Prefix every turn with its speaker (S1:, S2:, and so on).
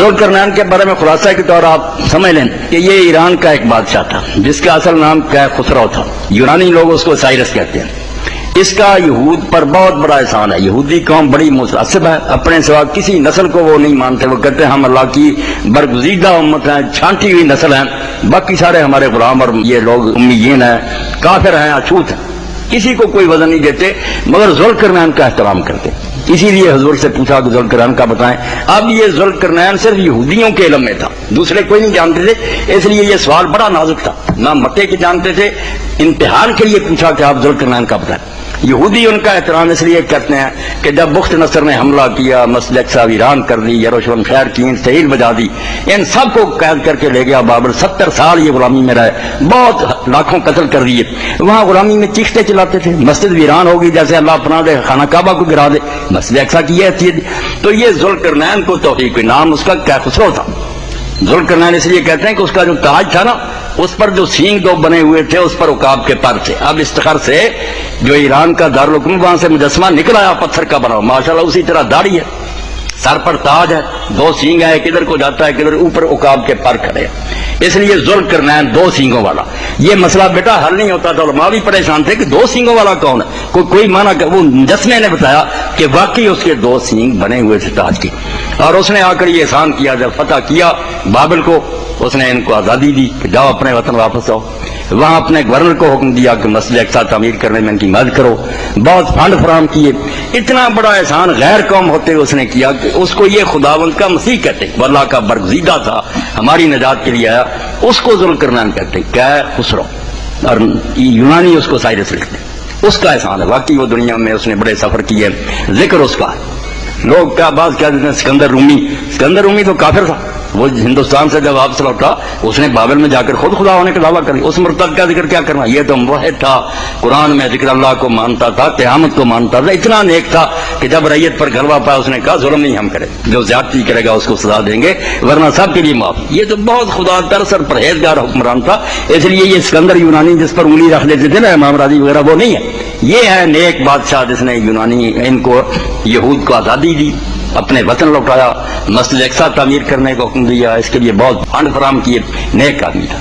S1: ذوالقرنین کے بارے میں خلاصہ کے طور آپ سمجھ لیں کہ یہ ایران کا ایک بادشاہ تھا جس کا اصل نام خسرو تھا، یونانی لوگ اس کو سائرس کہتے ہیں۔ اس کا یہود پر بہت بڑا احسان ہے، یہودی قوم بڑی متعصب ہے، اپنے سوا کسی نسل کو وہ نہیں مانتے، وہ کہتے ہیں ہم اللہ کی برگزیدہ امت ہیں، چھانٹی ہوئی نسل ہیں، باقی سارے ہمارے غلام اور یہ لوگ امیین ہیں، کافر ہیں، اچھوت ہیں، کسی کو کوئی وزن نہیں دیتے، مگر ذوالقرنین کا احترام کرتے۔ اسی لیے حضور سے پوچھا کہ ذوالقرنین کا بتائیں۔ اب یہ ذوالقرنین صرف یہودیوں کے علم میں تھا، دوسرے کوئی نہیں جانتے تھے، اس لیے یہ سوال بڑا نازک تھا، نہ مکے کے جانتے تھے، امتحان کے لیے پوچھا کہ آپ ذوالقرنین کا بتائیں۔ یہودی ان کا احترام اس لیے کرتے ہیں کہ جب بخت نصر نے حملہ کیا، مسجد اقصی ویران کر دی، یروشلم شہر کی تحویل بجا دی، ان سب کو قید کر کے لے گیا بابر، 70 سال یہ غلامی میں رہے، بہت لاکھوں قتل کر دیے، وہاں غلامی میں چیختے چلاتے تھے، مسجد ویران ہوگی جیسے اللہ اپنا دے، خانہ کعبہ کو گرا دے، مسجد اقصی کی یہ حیثیت۔ تو یہ ذوالقرنین کو توفیق، نام اس کا خسرو تھا۔ ذوالقرنین اس لیے کہتے ہیں کہ اس کا جو تاج تھا نا، اس پر جو سینگ دو بنے ہوئے تھے، اس پر عقاب کے پر تھے۔ اب استخر سے جو ایران کا دارالحکومت، وہاں سے مجسمہ نکل آیا پتھر کا بنا ہوا، ماشاءاللہ اسی طرح داڑھی ہے، سر پر تاج ہے، دو سینگ ہے، ایک ادھر کو جاتا ہے، کدھر اوپر عقاب کے پر کھڑے ہیں، اس لیے ذوالقرنین دو سینگوں والا۔ یہ مسئلہ بیٹا حل نہیں ہوتا تھا، علماء بھی پریشان تھے کہ دو سینگوں والا کون ہے، کوئی مانا کہ وہ مجسمے نے بتایا کہ واقعی اس کے دو سینگ بنے ہوئے تھے تاج کی، اور اس نے آ کر یہ احسان کیا، جب فتح کیا بابل کو، اس نے ان کو آزادی دی کہ جاؤ اپنے وطن واپس آؤ۔ وہاں اپنے گورنر کو حکم دیا کہ مسجد اقصی تعمیر کرنے میں ان کی مدد کرو، بہت فنڈ فراہم کیے۔ اتنا بڑا احسان غیر قوم ہوتے اس نے کیا کہ اس کو یہ خداوند کا مسیح کہتے، وہ اللہ کا برگزیدہ تھا، ہماری نجات کے لیے آیا، اس کو ذوالقرنین کہتے، کیا خسرو، اور یونانی اس کو سائرس لکھتے۔ اس کا احسان ہے، واقعی وہ دنیا میں اس نے بڑے سفر کیے، ذکر اس کا۔ لوگ کیا بات کیا دیتے ہیں سکندر رومی تو کافر تھا، وہ ہندوستان سے جب واپس لوٹا اس نے بابل میں جا کر خود خدا ہونے کا دعویٰ کر دیا۔ اس مرتد کا ذکر کیا کرنا، یہ تو موحد تھا، قرآن میں ذکر اللہ کو مانتا تھا، قیامت کو مانتا تھا، اتنا نیک تھا کہ جب ریت پر غلبہ پایا اس نے کہا ظلم نہیں ہم کریں، جو زیادتی کرے گا اس کو سزا دیں گے، ورنہ سب کے لیے معاف۔ یہ تو بہت خدا ترس اور پرہیزگار حکمران تھا، اس لیے یہ سکندر یونانی جس پر انگلی رکھ دیتے تھے نا امام راضی وغیرہ، وہ نہیں ہے، یہ ہے نیک بادشاہ جس نے یونانی ان کو یہود کو آزادی دی، اپنے وطن لوٹایا، مسجد اقصی تعمیر کرنے کو حکم دیا، اس کے لیے بہت فنڈ فراہم کیے، نیک آدمی تھا۔